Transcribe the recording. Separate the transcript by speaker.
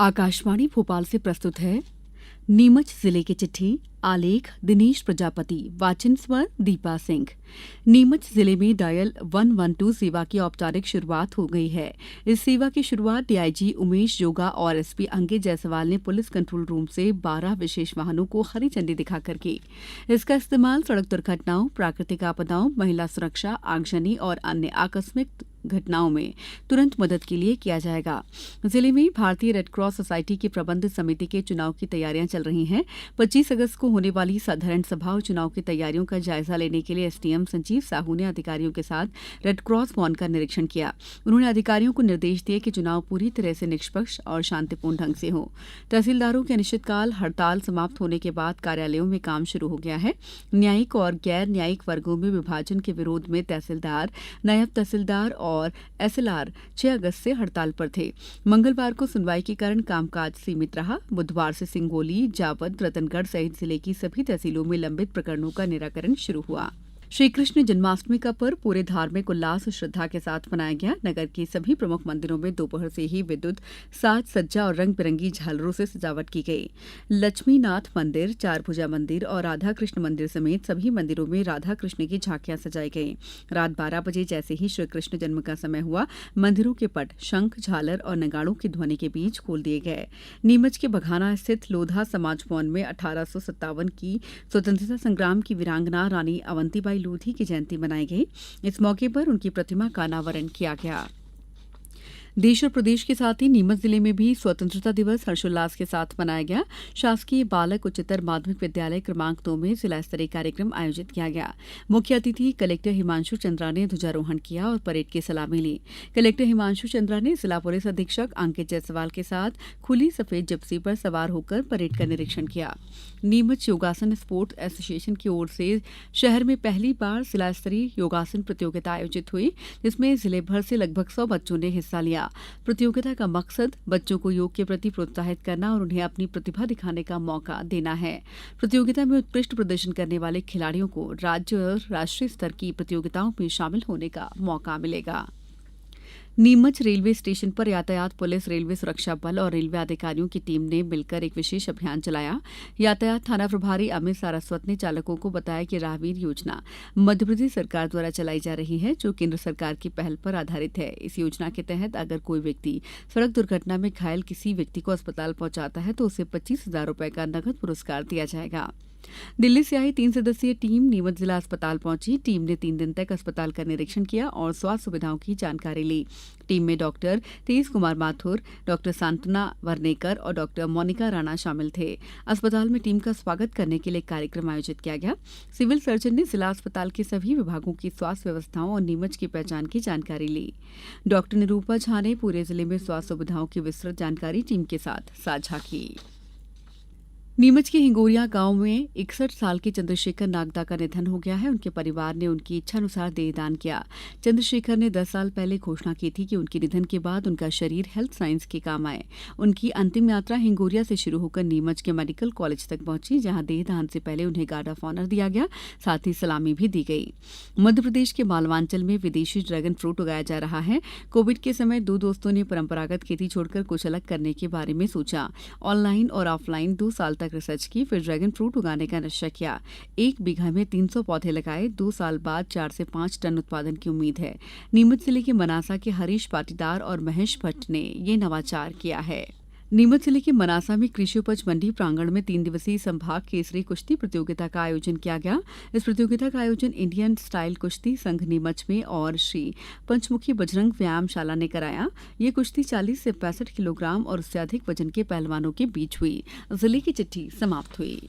Speaker 1: आकाशवाणी भोपाल से प्रस्तुत है नीमच जिले की चिट्ठी। आलेख दिनेश प्रजापति। वाचन स्वर दीपा सिंह। नीमच जिले में डायल 112 सेवा की औपचारिक शुरुआत हो गई है। इस सेवा की शुरुआत डीआईजी उमेश जोगा और एसपी अंकित जायसवाल ने पुलिस कंट्रोल रूम से 12 विशेष वाहनों को हरी झंडी दिखाकर की। इसका इस्तेमाल सड़क दुर्घटनाओं, प्राकृतिक आपदाओं, महिला सुरक्षा, आगजनी और अन्य आकस्मिक घटनाओं में तुरंत मदद के लिए किया जाएगा। जिले में भारतीय रेडक्रॉस सोसाइटी की प्रबंध समिति के चुनाव की तैयारियां चल रही हैं। 25 अगस्त को होने वाली साधारण सभा और चुनाव की तैयारियों का जायजा लेने के लिए एसडीएम संजीव साहू ने अधिकारियों के साथ रेडक्रॉस भवन का निरीक्षण किया। उन्होंने अधिकारियों को निर्देश दिए कि चुनाव पूरी तरह से निष्पक्ष और शांतिपूर्ण ढंग से हो। तहसीलदारों के अनिश्चितकाल हड़ताल समाप्त होने के बाद कार्यालयों में काम शुरू हो गया है। न्यायिक और गैर न्यायिक वर्गों में विभाजन के विरोध में तहसीलदार, नायब तहसीलदार और एसएलआर 6 अगस्त से हड़ताल पर थे। मंगलवार को सुनवाई के कारण कामकाज सीमित रहा। बुधवार से सिंगोली, जावद, रतनगढ़ सहित जिले की सभी तहसीलों में लंबित प्रकरणों का निराकरण शुरू हुआ। श्री कृष्ण जन्माष्टमी का पर्व पूरे धार्मिक उल्लास और श्रद्धा के साथ मनाया गया। नगर के सभी प्रमुख मंदिरों में दोपहर से ही विद्युत साज सज्जा और रंग बिरंगी झालरों से सजावट की गई। लक्ष्मीनाथ मंदिर, चारभुजा मंदिर और राधा कृष्ण मंदिर समेत सभी मंदिरों में राधा कृष्ण की झांकियां सजाई गई। रात 12 बजे जैसे ही श्री कृष्ण जन्म का समय हुआ, मंदिरों के पट शंख, झालर और नगाड़ों की ध्वनि के बीच खोल दिए गए। नीमच के बघाना स्थित लोधा समाज भवन में 1857 की स्वतंत्रता संग्राम की वीरांगना रानी अवंतीबाई लोधी की जयंती मनाई गई। इस मौके पर उनकी प्रतिमा का अनावरण किया गया। देश और प्रदेश के साथ ही नीमच जिले में भी स्वतंत्रता दिवस हर्षोल्लास के साथ मनाया गया। शासकीय बालक उच्चतर माध्यमिक विद्यालय क्रमांक 2 में जिला स्तरीय कार्यक्रम आयोजित किया गया। मुख्य अतिथि कलेक्टर हिमांशु चंद्रा ने ध्वजारोहण किया और परेड की सलामी ली। कलेक्टर हिमांशु चंद्रा ने जिला पुलिस अधीक्षक अंकित जायसवाल के साथ खुली सफेद जिप्सी पर सवार होकर परेड का निरीक्षण किया। नीमच योगासन स्पोर्ट्स एसोसिएशन की ओर से शहर में पहली बार जिला स्तरीय योगासन प्रतियोगिता आयोजित हुई, जिसमें जिले भर से लगभग 100 बच्चों ने हिस्सा लिया। प्रतियोगिता का मकसद बच्चों को योग के प्रति प्रोत्साहित करना और उन्हें अपनी प्रतिभा दिखाने का मौका देना है। प्रतियोगिता में उत्कृष्ट प्रदर्शन करने वाले खिलाड़ियों को राज्य और राष्ट्रीय स्तर की प्रतियोगिताओं में शामिल होने का मौका मिलेगा। नीमच रेलवे स्टेशन पर यातायात पुलिस, रेलवे सुरक्षा बल और रेलवे अधिकारियों की टीम ने मिलकर एक विशेष अभियान चलाया। यातायात थाना प्रभारी अमित सारस्वत ने चालकों को बताया कि राहगीर योजना मध्यप्रदेश सरकार द्वारा चलाई जा रही है, जो केंद्र सरकार की पहल पर आधारित है। इस योजना के तहत अगर कोई व्यक्ति सड़क दुर्घटना में घायल किसी व्यक्ति को अस्पताल पहुंचाता है तो उसे 25,000 रुपए का नगद पुरस्कार दिया जाएगा। दिल्ली से आई 3 सदस्यीय टीम नीमच जिला अस्पताल पहुंची। टीम ने 3 दिन तक अस्पताल का निरीक्षण किया और स्वास्थ्य सुविधाओं की जानकारी ली। टीम में डॉक्टर तेज कुमार माथुर, डॉक्टर सांत्वना वर्नेकर और डॉक्टर मोनिका राणा शामिल थे। अस्पताल में टीम का स्वागत करने के लिए कार्यक्रम आयोजित किया गया। सिविल सर्जन ने जिला अस्पताल के सभी विभागों की स्वास्थ्य व्यवस्थाओं और नीमच की पहचान की जानकारी ली। डॉक्टर निरूपा झा ने पूरे जिले में स्वास्थ्य सुविधाओं की विस्तृत जानकारी टीम के साथ साझा की। नीमच के हिंगोरिया गांव में 61 साल के चंद्रशेखर नागदा का निधन हो गया है। उनके परिवार ने उनकी इच्छानुसार देहदान किया। चंद्रशेखर ने 10 साल पहले घोषणा की थी कि उनके निधन के बाद उनका शरीर हेल्थ साइंस के काम आए। उनकी अंतिम यात्रा हिंगोरिया से शुरू होकर नीमच के मेडिकल कॉलेज तक पहुंची, जहां देहदान से पहले उन्हें गार्ड ऑफ ऑनर दिया गया, साथ ही सलामी भी दी गई। मध्यप्रदेश के मालवांचल में विदेशी ड्रैगन फ्रूट उगाया जा रहा है। कोविड के समय 2 दोस्तों ने परंपरागत खेती छोड़कर कुछ अलग करने के बारे में सोचा। ऑनलाइन और ऑफलाइन 2 साल रिसर्च की, फिर ड्रैगन फ्रूट उगाने का निश्चय किया। 1 बीघा में 300 पौधे लगाए। 2 साल बाद 4 से 5 टन उत्पादन की उम्मीद है। नीमच जिले के मनासा के हरीश पाटीदार और महेश भट्ट ने ये नवाचार किया है। नीमच जिले के मनासा में कृषि उपज मंडी प्रांगण में 3 दिवसीय संभाग केसरी कुश्ती प्रतियोगिता का आयोजन किया गया। इस प्रतियोगिता का आयोजन इंडियन स्टाइल कुश्ती संघ नीमच में और श्री पंचमुखी बजरंग व्यायामशाला ने कराया। ये कुश्ती 40 से 65 किलोग्राम और उससे अधिक वजन के पहलवानों के बीच हुई। जिले की चिट्ठी समाप्त हुई।